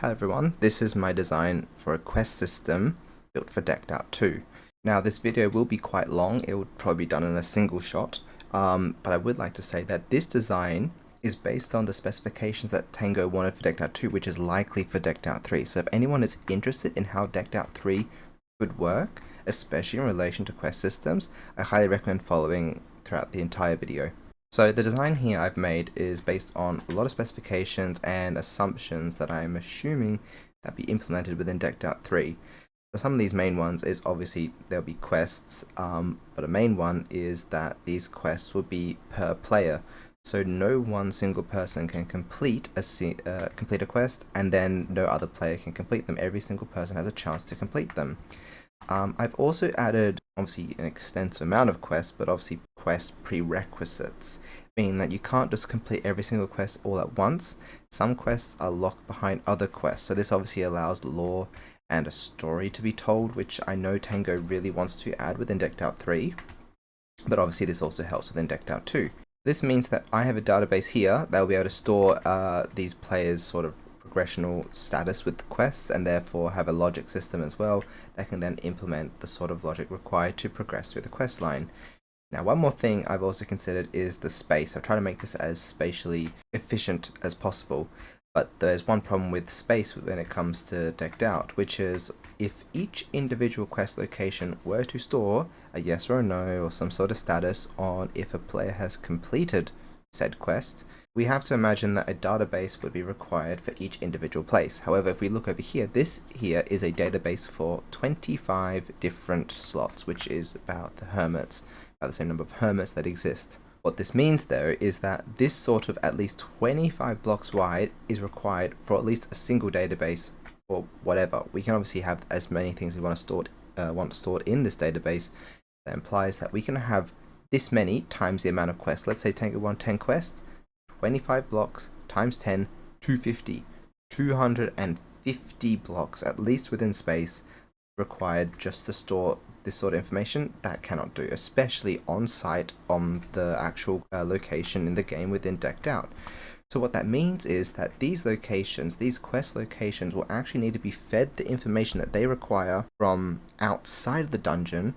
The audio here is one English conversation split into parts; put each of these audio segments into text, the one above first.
Hello everyone, this is my design for a quest system built for Decked Out 2. Now this video will be quite long, it will probably be done in a single shot, but I would like to say that this design is based on the specifications that Tango wanted for Decked Out 2, which is likely for Decked Out 3. So if anyone is interested in how Decked Out 3 could work, especially in relation to quest systems, I highly recommend following throughout the entire video. So the design here I've made is based on a lot of specifications and assumptions that I'm assuming that be implemented within Decked Out 3. So some of these main ones is obviously there'll be quests, but a main one is that these quests will be per player. So no one single person can complete a quest and then no other player can complete them. Every single person has a chance to complete them. I've also added obviously an extensive amount of quests, but obviously quest prerequisites, meaning that you can't just complete every single quest all at once. Some quests are locked behind other quests, so this obviously allows lore and a story to be told, which I know Tango really wants to add within Decked Out 3, but obviously this also helps within Decked Out 2. This means that I have a database here that will be able to store these players' sort of progressional status with the quests, and therefore have a logic system as well that can then implement the sort of logic required to progress through the quest line. Now, one more thing I've also considered is the space. I've tried to make this as spatially efficient as possible, but there's one problem with space when it comes to Decked Out, which is if each individual quest location were to store a yes or a no or some sort of status on if a player has completed said quest, we have to imagine that a database would be required for each individual place. However, if we look over here, this here is a database for 25 different slots, which is about the same number of hermits that exist. What this means though is that this sort of at least 25 blocks wide is required for at least a single database for whatever. We can obviously have as many things we want stored in this database. That implies that we can have this many times the amount of quests. Let's say Tango won 10 quests, 25 blocks times 10, 250. 250 blocks, at least within space, required just to store this sort of information. That cannot do, especially on site on the actual location in the game within Decked Out. So what that means is that these locations, these quest locations, will actually need to be fed the information that they require from outside of the dungeon,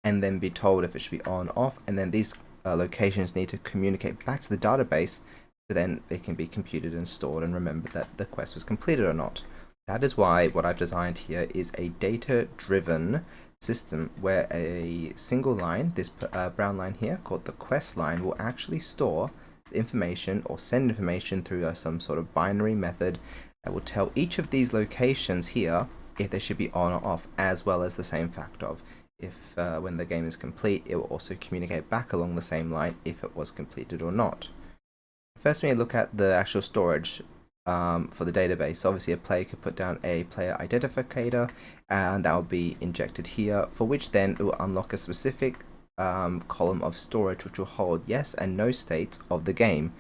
and then be told if it should be on, off, and then these locations need to communicate back to the database, so then they can be computed and stored and remember that the quest was completed or not. That is why what I've designed here is a data-driven system where a single line, this brown line here called the quest line, will actually store information or send information through some sort of binary method that will tell each of these locations here if they should be on or off, as well as the same fact of if when the game is complete, it will also communicate back along the same line if it was completed or not. First, we need to look at the actual storage for the database. Obviously, a player could put down a player identifier, and that will be injected here, for which then it will unlock a specific column of storage which will hold yes and no states of the game.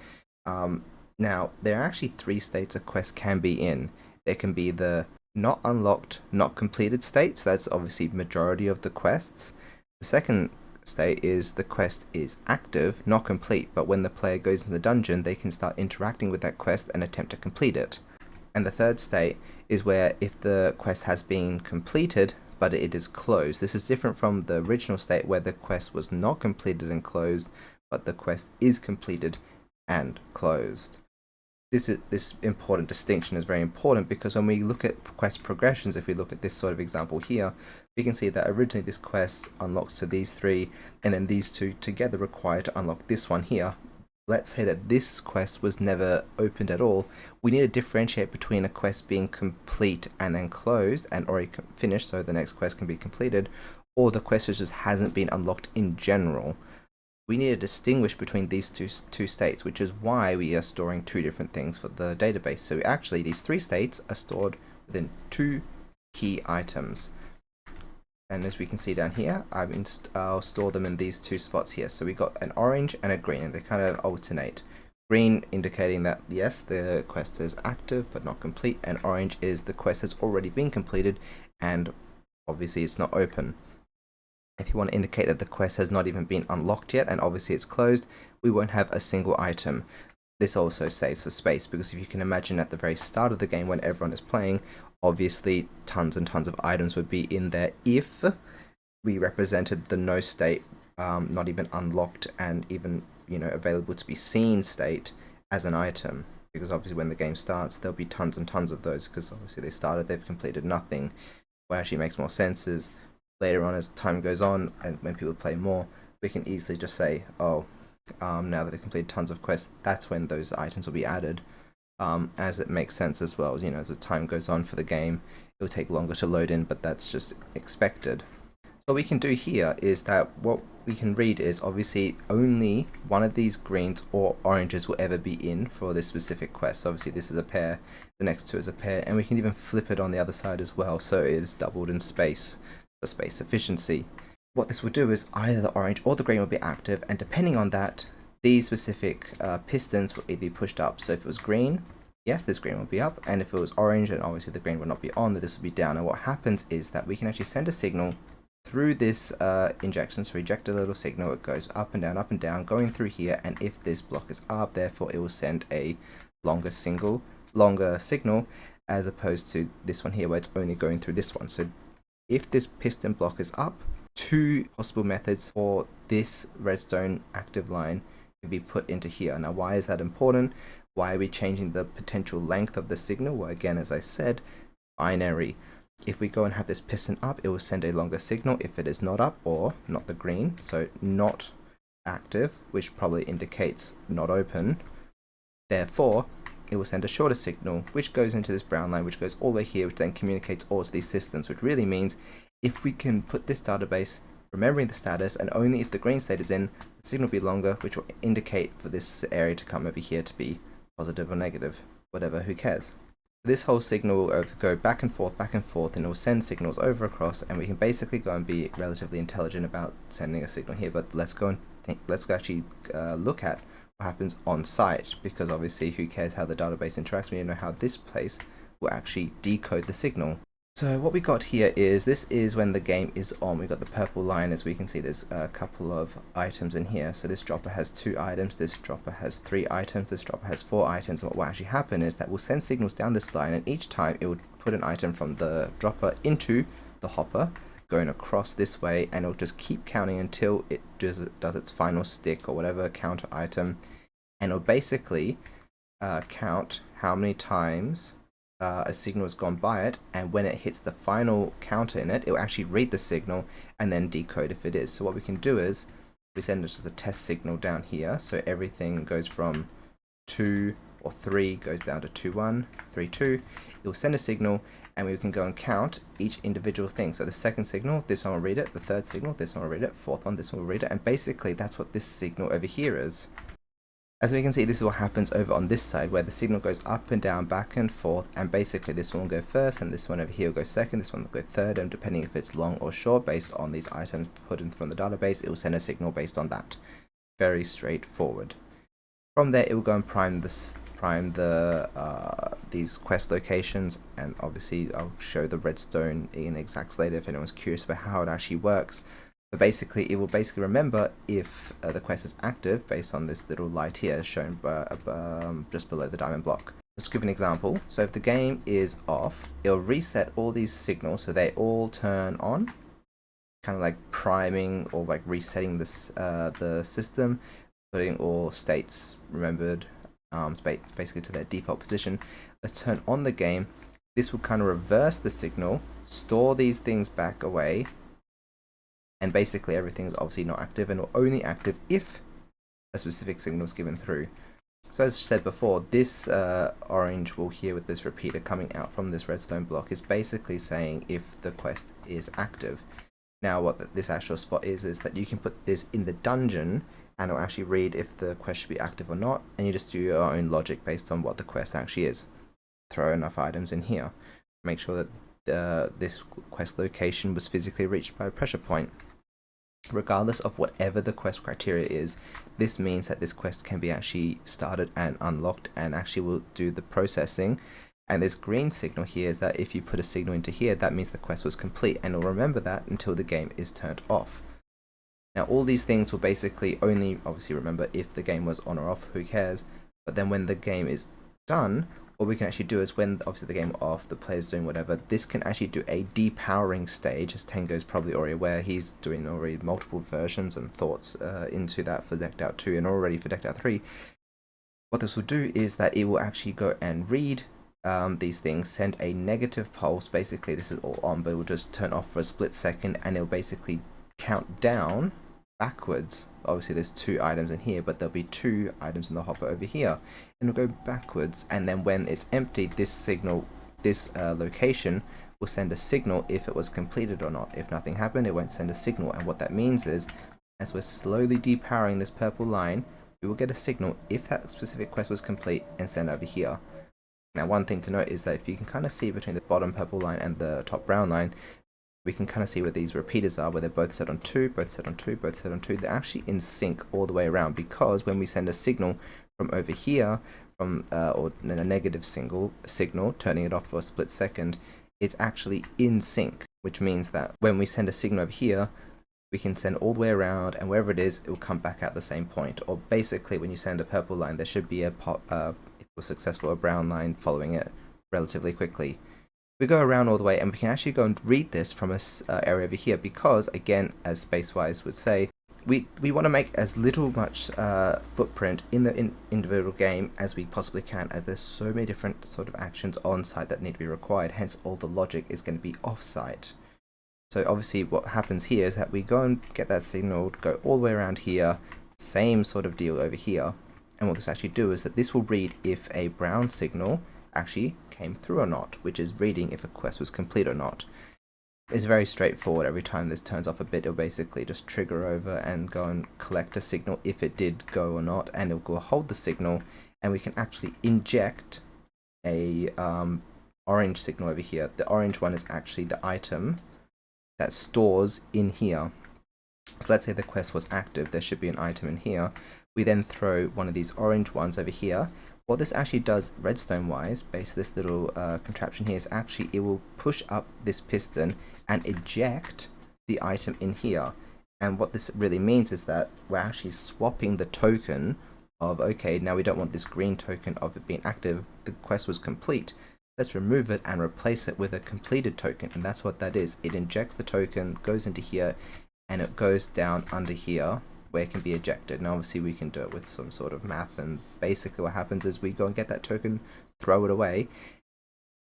Now, there are actually 3 states a quest can be in. There can be the not unlocked, not completed state, so that's obviously majority of the quests. The second state is the quest is active, not complete, but when the player goes in the dungeon, they can start interacting with that quest and attempt to complete it. And the third state is where if the quest has been completed, but it is closed. This is different from the original state where the quest was not completed and closed, but the quest is completed and closed. This important distinction is very important because when we look at quest progressions, if we look at this sort of example here, we can see that originally this quest unlocks to these 3, and then these 2 together require to unlock this one here. Let's say that this quest was never opened at all. We need to differentiate between a quest being complete and then closed and already finished, so the next quest can be completed, or the quest just hasn't been unlocked in general. We need to distinguish between these two states, which is why we are storing 2 different things for the database. So actually, these 3 states are stored within 2 key items. And as we can see down here, I'll store them in these 2 spots here. So we got an orange and a green, and they kind of alternate. Green indicating that yes, the quest is active but not complete, and orange is the quest has already been completed and obviously it's not open. If you want to indicate that the quest has not even been unlocked yet and obviously it's closed, we won't have a single item. this also saves for space, because if you can imagine at the very start of the game when everyone is playing, obviously tons and tons of items would be in there if we represented the no state, not even unlocked and even, available to be seen state as an item. Because obviously when the game starts, there'll be tons and tons of those, because obviously they started, they've completed nothing. What actually makes more sense is later on, as time goes on and when people play more, we can easily just say, oh, now that they've completed tons of quests, that's when those items will be added, as it makes sense as well. As the time goes on for the game, it will take longer to load in, but that's just expected. So what we can do here is that what we can read is obviously only one of these greens or oranges will ever be in for this specific quest. So obviously this is a pair, the next two is a pair, and we can even flip it on the other side as well, so it is doubled in space for space efficiency. What this will do is either the orange or the green will be active, and depending on that, these specific pistons will either be pushed up. So if it was green, yes, this green will be up, and if it was orange, and obviously the green will not be on, then this will be down. And what happens is that we can actually send a signal through this injection, so eject a little signal, it goes up and down, going through here, and if this block is up, therefore it will send a longer signal, as opposed to this one here where it's only going through this one. So if this piston block is up, two possible methods for this redstone active line can be put into here. Now why is that important? Why are we changing the potential length of the signal? Well, again, as I said, binary. If we go and have this piston up, it will send a longer signal. If it is not up, or not the green, so not active, which probably indicates not open, therefore it will send a shorter signal, which goes into this brown line, which goes all the way here, which then communicates all to these systems, which really means if we can put this database remembering the status, and only if the green state is in, the signal will be longer, which will indicate for this area to come over here to be positive or negative, whatever, who cares. This whole signal will go back and forth, and it will send signals over across, and we can basically go and be relatively intelligent about sending a signal here. But let's go and let's actually look at what happens on site, because obviously who cares how the database interacts, we need to know how this place will actually decode the signal. So what we got here is, this is when the game is on. We got the purple line, as we can see there's a couple of items in here. So this dropper has 2 items, this dropper has 3 items, this dropper has 4 items, and what will actually happen is that we'll send signals down this line, and each time it would put an item from the dropper into the hopper, going across this way, and it'll just keep counting until it does its final stick or whatever counter item, and it'll basically count how many times a signal has gone by it, and when it hits the final counter in it, it will actually read the signal and then decode if it is. So what we can do is we send it as a test signal down here, so everything goes from 2 or 3 goes down to 2 1 3 2. It will send a signal, and we can go and count each individual thing. So the second signal, this one will read it, the third signal, this one will read it, fourth one, this one will read it, and basically that's what this signal over here is. As we can see, this is what happens over on this side, where the signal goes up and down, back and forth, and basically this one will go first, and this one over here will go second, this one will go third, and depending if it's long or short, based on these items put in from the database, it will send a signal based on that. Very straightforward. From there, it will go and prime these quest locations, and obviously I'll show the redstone in exacts later if anyone's curious about how it actually works. But basically, it will remember if the quest is active based on this little light here shown just below the diamond block. Let's give an example. So if the game is off, it'll reset all these signals so they all turn on, kind of like priming or like resetting this the system, putting all states remembered basically to their default position. Let's turn on the game. This will kind of reverse the signal, store these things back away, and basically everything is obviously not active, and will only active if a specific signal is given through. So as I said before, this orange wall here with this repeater coming out from this redstone block is basically saying if the quest is active. Now what this actual spot is that you can put this in the dungeon, and it'll actually read if the quest should be active or not, and you just do your own logic based on what the quest actually is. Throw enough items in here. Make sure that this quest location was physically reached by a pressure point. Regardless of whatever the quest criteria is, this means that this quest can be actually started and unlocked, and actually will do the processing. And this green signal here is that if you put a signal into here, that means the quest was complete, and it'll remember that until the game is turned off. Now all these things will basically only obviously remember if the game was on or off, who cares, But then when the game is done, what we can actually do is when obviously the game off, the player's doing whatever, this can actually do a depowering stage, as Tango's probably already aware. He's doing already multiple versions and thoughts into that for Decked Out 2 and already for Decked Out 3. What this will do is that it will actually go and read these things, send a negative pulse. Basically, this is all on, but it will just turn off for a split second, and it'll basically count down backwards. Obviously, there's 2 items in here, but there'll be 2 items in the hopper over here, and it'll go backwards. And then when it's empty, this signal, this location will send a signal if it was completed or not. If nothing happened, it won't send a signal. And what that means is, as we're slowly depowering this purple line, we will get a signal if that specific quest was complete and send over here. Now, one thing to note is that if you can kind of see between the bottom purple line and the top brown line, we can kind of see where these repeaters are, where they're both set on 2, both set on 2, both set on 2. They're actually in sync all the way around, because when we send a signal from over here, from or a negative signal, turning it off for a split second, it's actually in sync, which means that when we send a signal over here, we can send all the way around, and wherever it is, it will come back at the same point. Or basically, when you send a purple line, there should be a if it was successful, a brown line following it relatively quickly. We go around all the way, and we can actually go and read this from a area over here, because again, as Spacewise would say, we want to make as much footprint in the individual game as we possibly can, as there's so many different sort of actions on site that need to be required. Hence, all the logic is going to be off site. So obviously what happens here is that we go and get that signal, go all the way around here, same sort of deal over here. And what this actually do is that this will read if a brown signal actually came through or not, which is reading if a quest was complete or not. It's very straightforward. Every time this turns off a bit, it'll basically just trigger over and go and collect a signal if it did go or not, and it'll go hold the signal, and we can actually inject a orange signal over here. The orange one is actually the item that stores in here. So let's say the quest was active, there should be an item in here. We then throw one of these orange ones over here. What this actually does redstone wise, based this little contraption here, is actually it will push up this piston and eject the item in here. And what this really means is that we're actually swapping the token of, okay, now we don't want this green token of it being active, the quest was complete. Let's remove it and replace it with a completed token, and that's what that is. It injects the token, goes into here, and it goes down under here where it can be ejected. Now obviously we can do it with some sort of math, and basically what happens is we go and get that token, throw it away,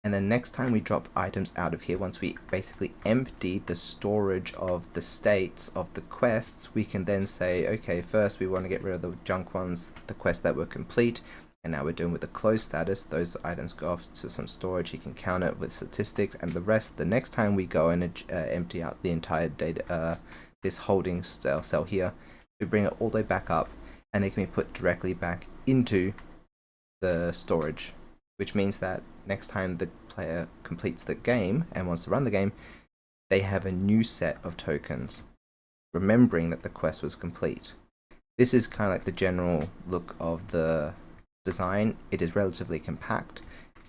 and then next time we drop items out of here, once we basically empty the storage of the states of the quests, we can then say, okay, first we want to get rid of the junk ones, the quests that were complete. And now we're doing with the closed status, those items go off to some storage, you can count it with statistics, and the rest, the next time we go and empty out the entire data, this holding cell here, we bring it all the way back up, and it can be put directly back into the storage, which means that next time the player completes the game and wants to run the game, they have a new set of tokens, remembering that the quest was complete. This is kind of like the general look of the design. It is relatively compact.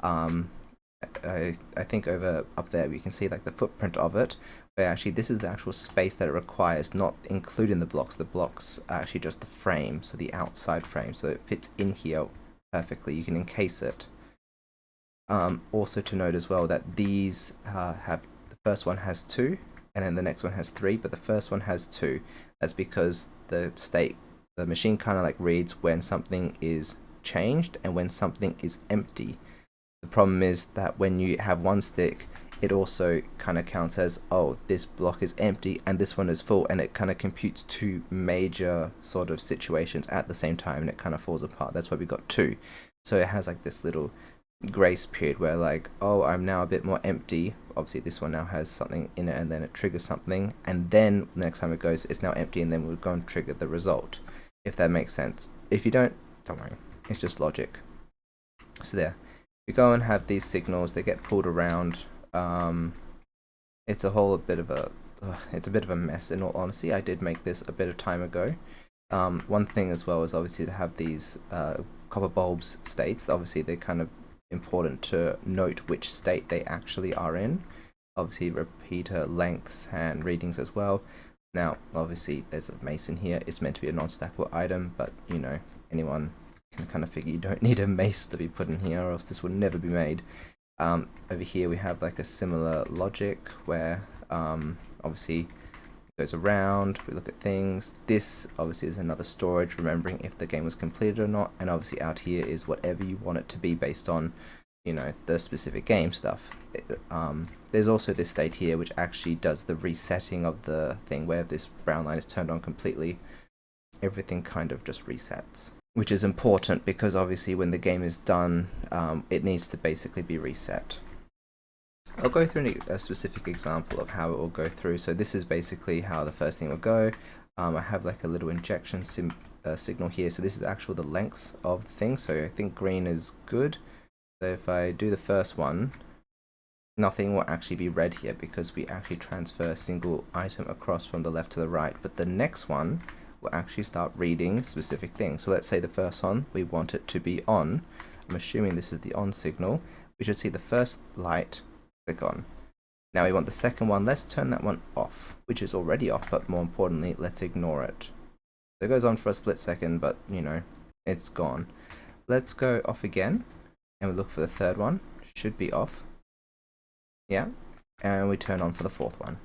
I think over up there we can see like the footprint of it, where actually this is the actual space that it requires, not including the blocks. The blocks are actually just the frame, so the outside frame, so it fits in here perfectly. You can encase it. Also to note as well that these have, the first one has 2 and then the next one has 3, but the first one has 2. That's because the machine kind of like reads when something is changed and when something is empty. The problem is that when you have one stick, it also kind of counts as, oh, this block is empty and this one is full, and it kind of computes 2 major sort of situations at the same time, and it kind of falls apart. That's why we got 2. So it has like this little grace period where like, oh, I'm now a bit more empty. Obviously this one now has something in it, and then it triggers something, and then the next time it goes, it's now empty, and then we'll go and trigger the result, if that makes sense. If you don't worry. It's just logic. So there, we go and have these signals. They get pulled around. It's a whole bit of a, it's a bit of a mess. In all honesty, I did make this a bit of time ago. One thing as well is obviously to have these copper bulbs states. Obviously, they're kind of important to note which state they actually are in. Obviously, repeater lengths and readings as well. Now, obviously, there's a mason here. It's meant to be a non-stackable item, but you know, anyone I kind of figure you don't need a mace to be put in here, or else this would never be made. Over here we have like a similar logic where obviously it goes around, we look at things. This obviously is another storage, remembering if the game was completed or not, and obviously out here is whatever you want it to be based on, you know, the specific game stuff. There's also this state here which actually does the resetting of the thing, where if this brown line is turned on completely, everything kind of just resets, which is important because obviously when the game is done, it needs to basically be reset. I'll go through a specific example of how it will go through. So this is basically how the first thing will go. I have like a little injection signal here. So this is actually the lengths of the thing. So I think green is good. So if I do the first one, nothing will actually be read here because we actually transfer a single item across from the left to the right. But the next one will actually start reading specific things. So let's say the first one, we want it to be on. I'm assuming this is the on signal. We should see the first light click on. Now we want the second one. Let's turn that one off, which is already off, but more importantly, let's ignore it. So it goes on for a split second, but you know, it's gone. Let's go off again, and we look for the third one. Should be off. Yeah, and we turn on for the fourth one.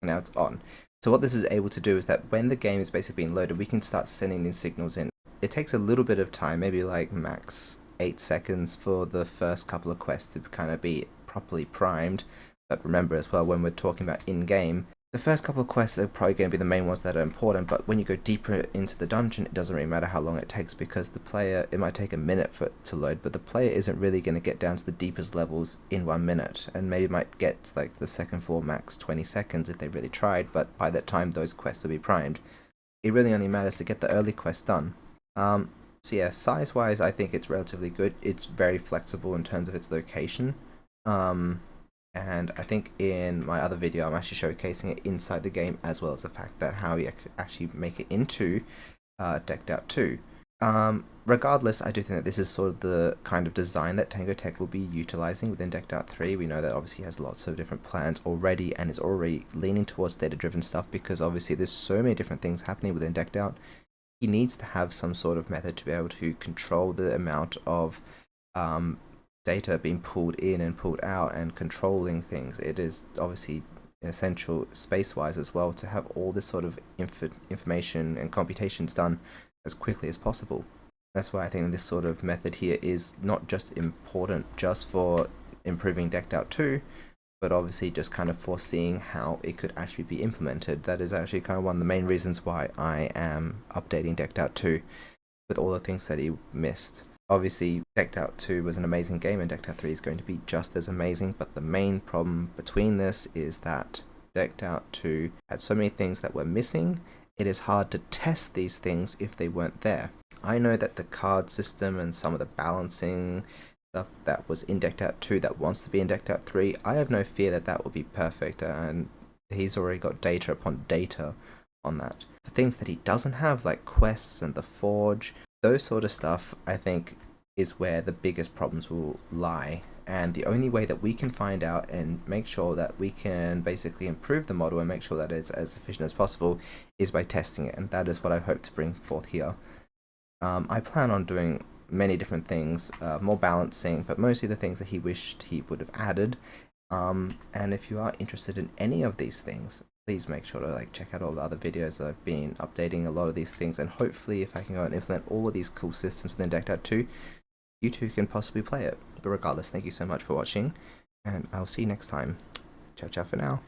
Now it's on. So what this is able to do is that when the game is basically being loaded, we can start sending these signals in. It takes a little bit of time, maybe like max 8 seconds for the first couple of quests to kind of be properly primed. But remember as well, when we're talking about in-game, the first couple of quests are probably going to be the main ones that are important, but when you go deeper into the dungeon, it doesn't really matter how long it takes, because the player, it might take a minute for it to load, but the player isn't really going to get down to the deepest levels in 1 minute, and maybe might get to like the second floor max 20 seconds if they really tried, but by that time those quests will be primed. It really only matters to get the early quests done. So yeah, size-wise, I think it's relatively good. It's very flexible in terms of its location. And I think in my other video, I'm actually showcasing it inside the game, as well as the fact that how you actually make it into Decked Out 2. Regardless, I do think that this is sort of the kind of design that Tango Tech will be utilizing within Decked Out 3. We know that obviously has lots of different plans already, and is already leaning towards data-driven stuff, because obviously there's so many different things happening within Decked Out. He needs to have some sort of method to be able to control the amount of data being pulled in and pulled out, and controlling things. It is obviously essential space-wise as well to have all this sort of information and computations done as quickly as possible. That's why I think this sort of method here is not just important just for improving Decked Out 2, but obviously just kind of foreseeing how it could actually be implemented. That is actually kind of one of the main reasons why I am updating Decked Out 2 with all the things that he missed. Obviously, Decked Out 2 was an amazing game, and Decked Out 3 is going to be just as amazing, but the main problem between this is that Decked Out 2 had so many things that were missing. It is hard to test these things if they weren't there. I know that the card system and some of the balancing stuff that was in Decked Out 2 that wants to be in Decked Out 3, I have no fear that that will be perfect, and he's already got data upon data on that. The things that he doesn't have, like quests and the forge, those sort of stuff, I think is where the biggest problems will lie. And the only way that we can find out and make sure that we can basically improve the model and make sure that it's as efficient as possible is by testing it, and that is what I hope to bring forth here. I plan on doing many different things, more balancing, but mostly the things that he wished he would have added. And if you are interested in any of these things, please make sure to check out all the other videos. I've been updating a lot of these things, and hopefully if I can go and implement all of these cool systems within Decked Out 2, you too can possibly play it. But regardless, thank you so much for watching, and I'll see you next time. Ciao ciao for now.